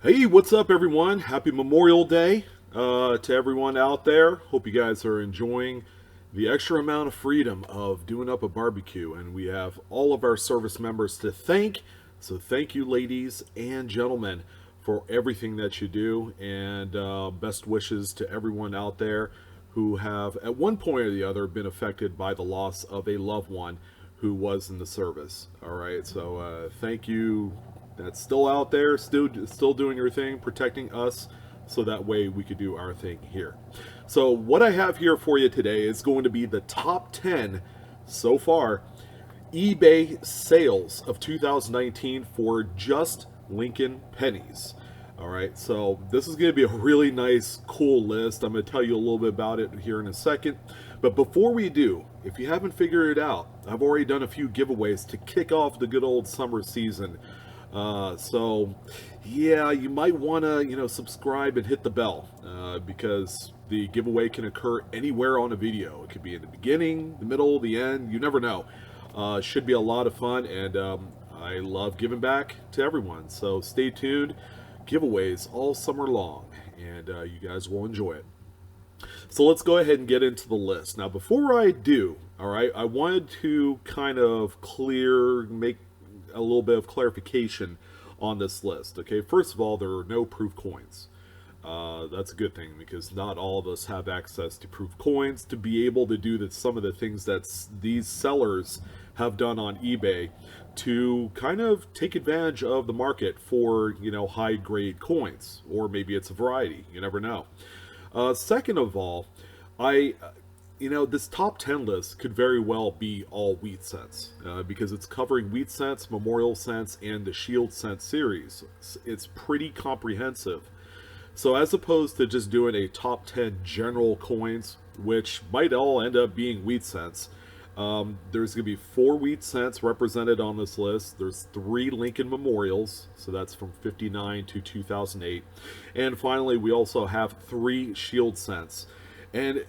Hey, what's up, everyone? Happy Memorial Day to everyone out there. Hope you guys are enjoying the extra amount of freedom of doing up a barbecue. And we have all of our service members to thank. So, thank you, ladies and gentlemen, for everything that you do. And best wishes to everyone out there who have, at one point or the other, been affected by the loss of a loved one who was in the service. All right. So, thank you that's still out there, still doing your thing, protecting us, so that way we could do our thing here. So what I have here for you today is going to be the top 10 so far eBay sales of 2019 for just Lincoln pennies. All right, so this is going to be a really nice, cool list. I'm going to tell you a little bit about it here in a second. But before we do, if you haven't figured it out, I've already done a few giveaways to kick off the good old summer season. So yeah, you might want to, subscribe and hit the bell, because the giveaway can occur anywhere on a video. It could be in the beginning, the middle, the end. You never know. Should be a lot of fun, and I love giving back to everyone. So stay tuned. Giveaways all summer long, and you guys will enjoy it. So let's go ahead and get into the list. Now, before I do, all right, I wanted to kind of make a little bit of clarification on this list. Okay, first of all, there are no proof coins. That's a good thing, because not all of us have access to proof coins to be able to do some of the things that these sellers have done on eBay to kind of take advantage of the market for, high grade coins, or maybe it's a variety. You never know. Second of all, this top 10 list could very well be all wheat cents, because it's covering wheat cents, memorial cents, and the shield cent series. It's pretty comprehensive. So as opposed to just doing a top 10 general coins, which might all end up being wheat cents, there's going to be 4 wheat cents represented on this list. There's 3 Lincoln memorials, so that's from 59 to 2008. And finally, we also have 3 shield cents. And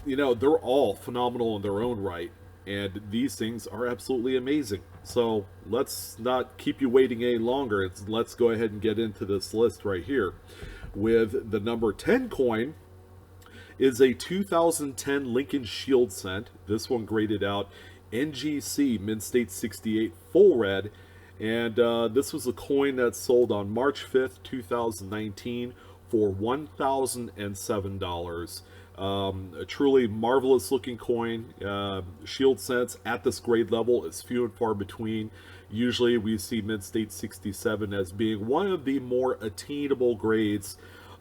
they're all phenomenal in their own right, and these things are absolutely amazing. So let's not keep you waiting any longer. Let's go ahead and get into this list right here. With the number 10 coin is a 2010 Lincoln Shield cent. This one graded out NGC Mint State 68 full red, and this was a coin that sold on March 5th, 2019 for $1,007. A truly marvelous looking coin. Shield cents at this grade level is few and far between. Usually we see Mint State 67 as being one of the more attainable grades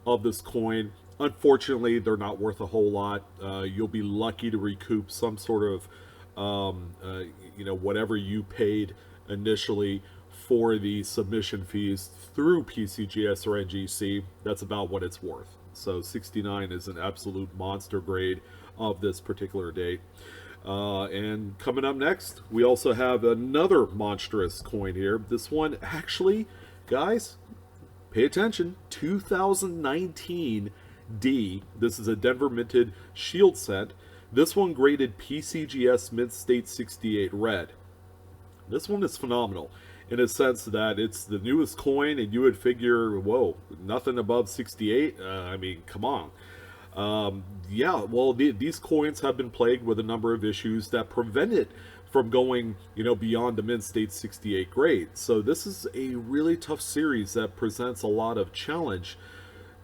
of this coin. Unfortunately, they're not worth a whole lot. You'll be lucky to recoup some sort of, whatever you paid initially for the submission fees through PCGS or NGC. That's about what it's worth. So 69 is an absolute monster grade of this particular date. And coming up next, we also have another monstrous coin here. This one, actually, guys, pay attention, 2019 D. This is a Denver minted shield cent. This one graded PCGS Mint State 68 red. This one is phenomenal in a sense that it's the newest coin, and you would figure, whoa, nothing above 68? I mean, come on. These coins have been plagued with a number of issues that prevent it from going, beyond the Mint State 68 grade. So this is a really tough series that presents a lot of challenge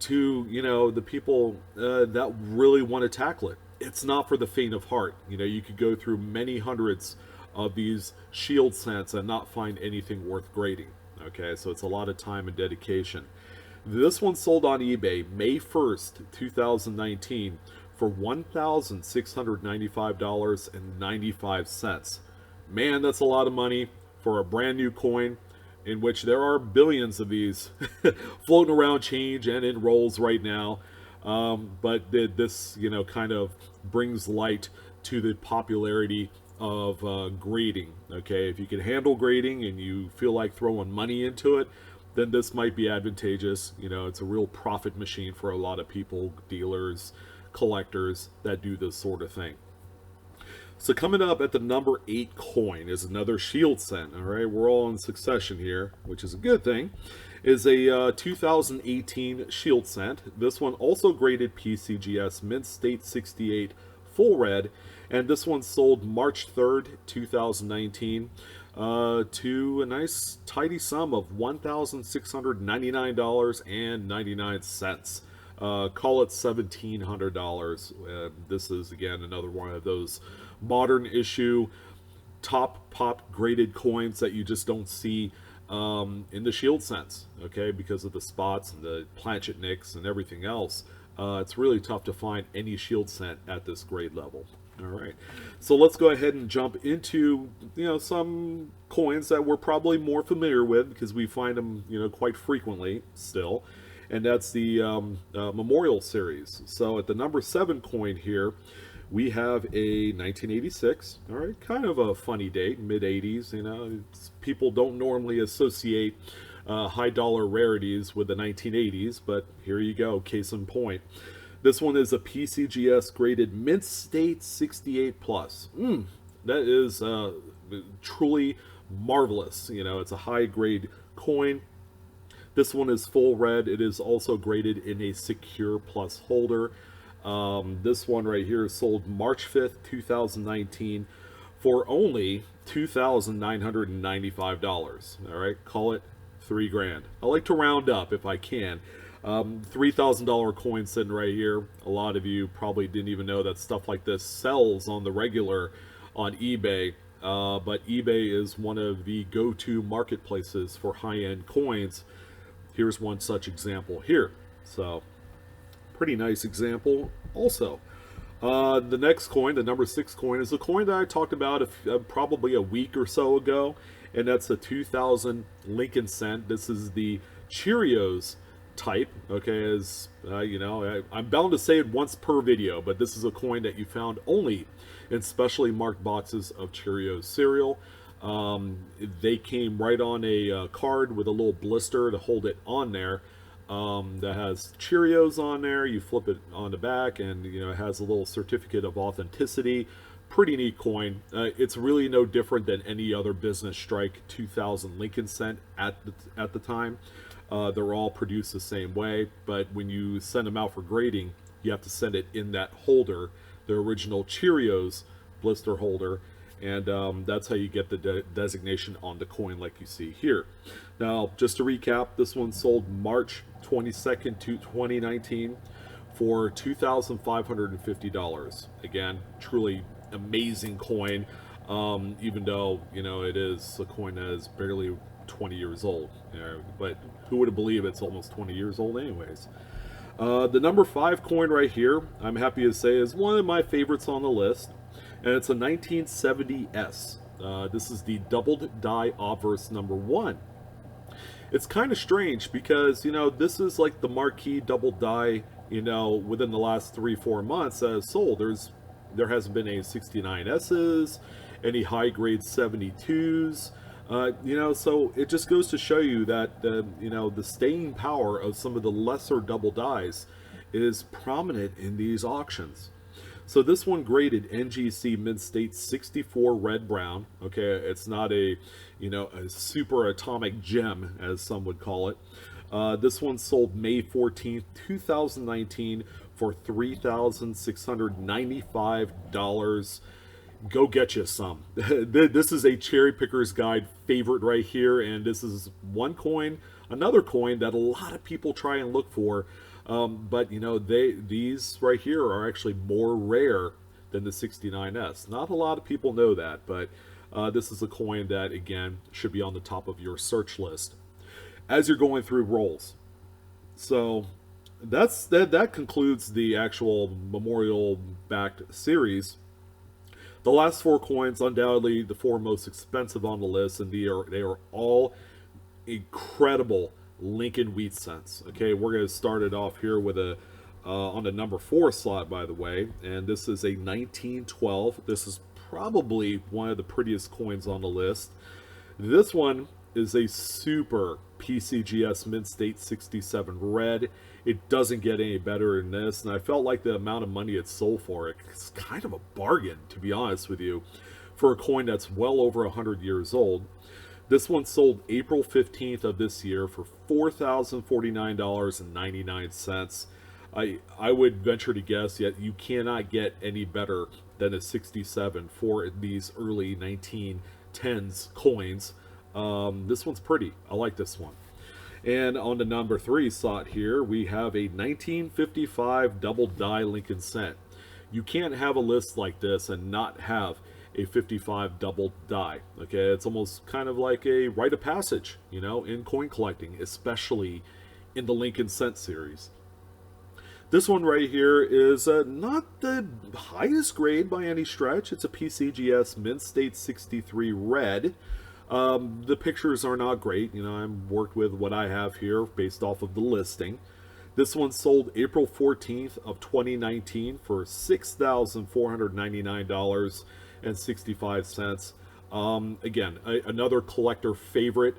to, the people that really want to tackle it. It's not for the faint of heart. You could go through many hundreds of these shield cents and not find anything worth grading. Okay, so it's a lot of time and dedication. This one sold on eBay May 1st, 2019 for $1,695.95. Man, that's a lot of money for a brand new coin, in which there are billions of these floating around change and in rolls right now. But this, kind of brings light to the popularity of grading. Okay, if you can handle grading and you feel like throwing money into it, then this might be advantageous. It's a real profit machine for a lot of people, dealers, collectors that do this sort of thing. So coming up at the number 8 coin is another shield cent. All right, we're all in succession here, which is a good thing. Is a 2018 shield cent. This one also graded PCGS Mint State 68 full red, and this one sold March 3rd, 2019, to a nice tidy sum of $1,699.99. Call it $1,700. This is again another one of those modern issue top pop graded coins that you just don't see in the shield cents, okay, because of the spots and the planchet nicks and everything else. It's really tough to find any shield cent at this grade level. All right, so let's go ahead and jump into some coins that we're probably more familiar with because we find them quite frequently still, and that's the Memorial series. So at the number 7 coin here, we have a 1986. All right, kind of a funny date, mid 80s. People don't normally associate high dollar rarities with the 1980s, but here you go, case in point. This one is a PCGS graded Mint State 68 plus. That is truly marvelous. It's a high grade coin. This one is full red. It is also graded in a secure plus holder. This one right here is sold March 5th, 2019 for only $2,995. All right, call it $3,000. I like to round up if I can. $3,000 coin sitting right here. A lot of you probably didn't even know that stuff like this sells on the regular on eBay. But eBay is one of the go-to marketplaces for high-end coins. Here's one such example here. So, pretty nice example also. The next coin, the number 6 coin, is a coin that I talked about probably a week or so ago, and that's a 2000 Lincoln cent. This is the Cheerios type, okay, as I'm bound to say it once per video, but this is a coin that you found only in specially marked boxes of Cheerios cereal. They came right on a card with a little blister to hold it on there. That has Cheerios on there. You flip it on the back, and it has a little certificate of authenticity. Pretty neat coin. It's really no different than any other Business Strike 2000 Lincoln cent at the time. They're all produced the same way, but when you send them out for grading, you have to send it in that holder, the original Cheerios blister holder, and that's how you get the designation on the coin like you see here. Now, just to recap, this one sold March 22nd, 2019 for $2,550. Again, truly amazing coin, even though, it is a coin that is barely 20 years old, but who would have believed it's almost 20 years old anyways. The number 5 coin right here, I'm happy to say, is one of my favorites on the list, and it's a 1970S. This is the doubled die obverse number 1. It's kind of strange because this is like the marquee double die within the last 3-4 months that has sold. There hasn't been any 69S's, any high grade 72s. So it just goes to show you that the staying power of some of the lesser double dies is prominent in these auctions. So this one graded NGC Mint State 64 red brown. Okay, it's not a a super atomic gem as some would call it. This one sold May 14th, 2019 for $3,695. Go get you some. This is a cherry picker's guide favorite right here, and this is another coin that a lot of people try and look for, but these right here are actually more rare than the 69S. Not a lot of people know that, but this is a coin that again should be on the top of your search list as you're going through rolls. So that concludes the actual memorial backed series. The last 4 coins, undoubtedly the 4 most expensive on the list, and they are all incredible Lincoln wheat cents. Okay, we're going to start it off here with on the number 4 slot, by the way, and this is a 1912. This is probably one of the prettiest coins on the list. This one is a super PCGS Mint State 67 Red. It doesn't get any better than this, and I felt like the amount of money it sold for, it's kind of a bargain, to be honest with you, for a coin that's well over 100 years old. This one sold April 15th of this year for $4,049.99. I would venture to guess yet you cannot get any better than a 67 for these early 1910s coins. This one's pretty. I like this one. And on the number 3 slot here, we have a 1955 double die Lincoln cent. You can't have a list like this and not have a 55 double die. Okay, it's almost kind of like a rite of passage, you know, in coin collecting, especially in the Lincoln cent series. This one right here is not the highest grade by any stretch. It's a PCGS Mint State 63 Red. The pictures are not great. You know, I'm worked with what I have here based off of the listing. This one sold April 14th of 2019 for $6,499.65. Again, another collector favorite.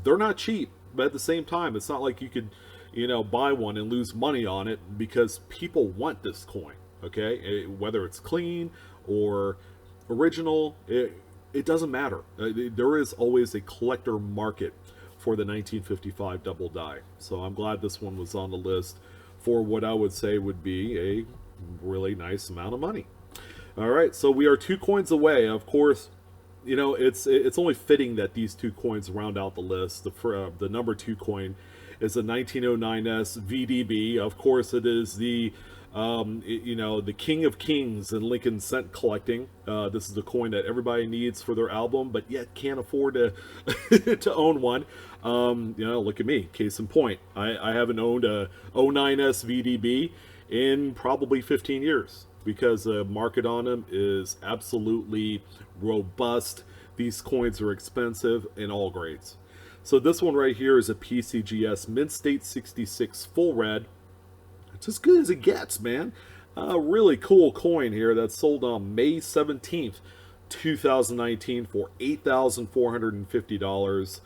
They're not cheap, but at the same time, it's not like you could, you know, buy one and lose money on it, because people want this coin. Okay, whether it's clean or original, it doesn't matter. There is always a collector market for the 1955 double die. So I'm glad this one was on the list for what I would say would be a really nice amount of money. All right, so we are 2 coins away. Of course, you know, it's only fitting that these 2 coins round out the list. The number 2 coin is a 1909S VDB. Of course, it is the you know, the king of kings in Lincoln cent collecting. This is the coin that everybody needs for their album, but yet can't afford to to own one. You know, look at me, case in point. I haven't owned a 09S VDB in probably 15 years because the market on them is absolutely robust. These coins are expensive in all grades. So this one right here is a PCGS Mint State 66 Full Red. It's as good as it gets, man. A really cool coin here that sold on May 17th, 2019 for $8,450.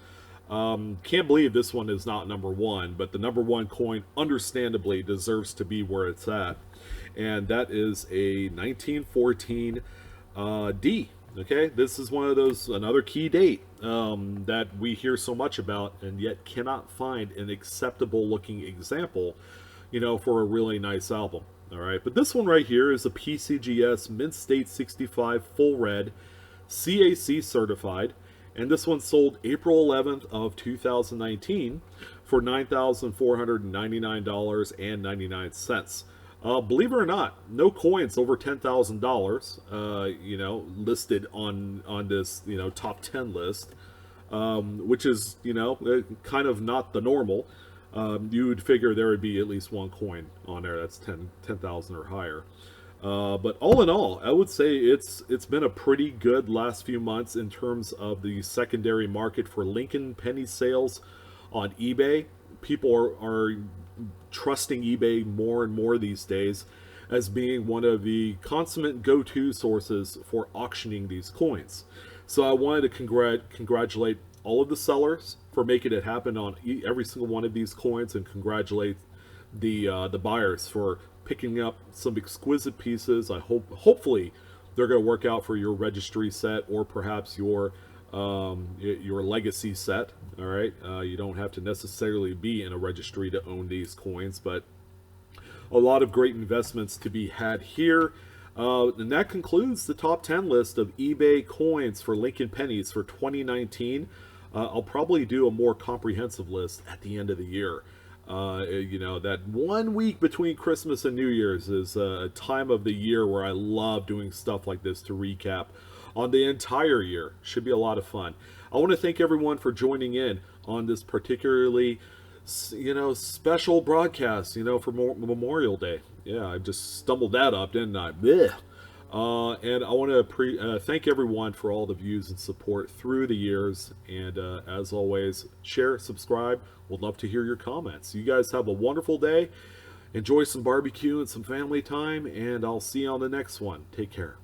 Can't believe this one is not number 1, but the number 1 coin understandably deserves to be where it's at. And that is a 1914 D. Okay, this is one of those, another key date that we hear so much about and yet cannot find an acceptable looking example, you know, for a really nice album. All right, but this one right here is a PCGS Mint State 65 Full Red, CAC certified, and this one sold April 11th of 2019 for $9,499.99. Believe it or not, no coins over $10,000, you know, listed on this, you know, top 10 list, which is, you know, kind of not the normal. You would figure there would be at least 1 coin on there that's 10,000 or higher. But all in all, I would say it's been a pretty good last few months in terms of the secondary market for Lincoln penny sales on eBay. People are trusting eBay more and more these days as being one of the consummate go-to sources for auctioning these coins. So I wanted to congratulate all of the sellers for making it happen on every single one of these coins, and congratulate the buyers for picking up some exquisite pieces. Hopefully they're going to work out for your registry set, or perhaps your legacy set. All right, you don't have to necessarily be in a registry to own these coins, but a lot of great investments to be had here. And that concludes the top 10 list of eBay coins for Lincoln pennies for 2019. I'll probably do a more comprehensive list at the end of the year. You know, that 1 week between Christmas and New Year's is a time of the year where I love doing stuff like this to recap on the entire year. Should be a lot of fun. I want to thank everyone for joining in on this particularly, you know, special broadcast, you know, for Memorial Day. Yeah, I just stumbled that up, didn't I? Blech. And I want to thank everyone for all the views and support through the years. And as always, share, subscribe. Would love to hear your comments. You guys have a wonderful day. Enjoy some barbecue and some family time. And I'll see you on the next one. Take care.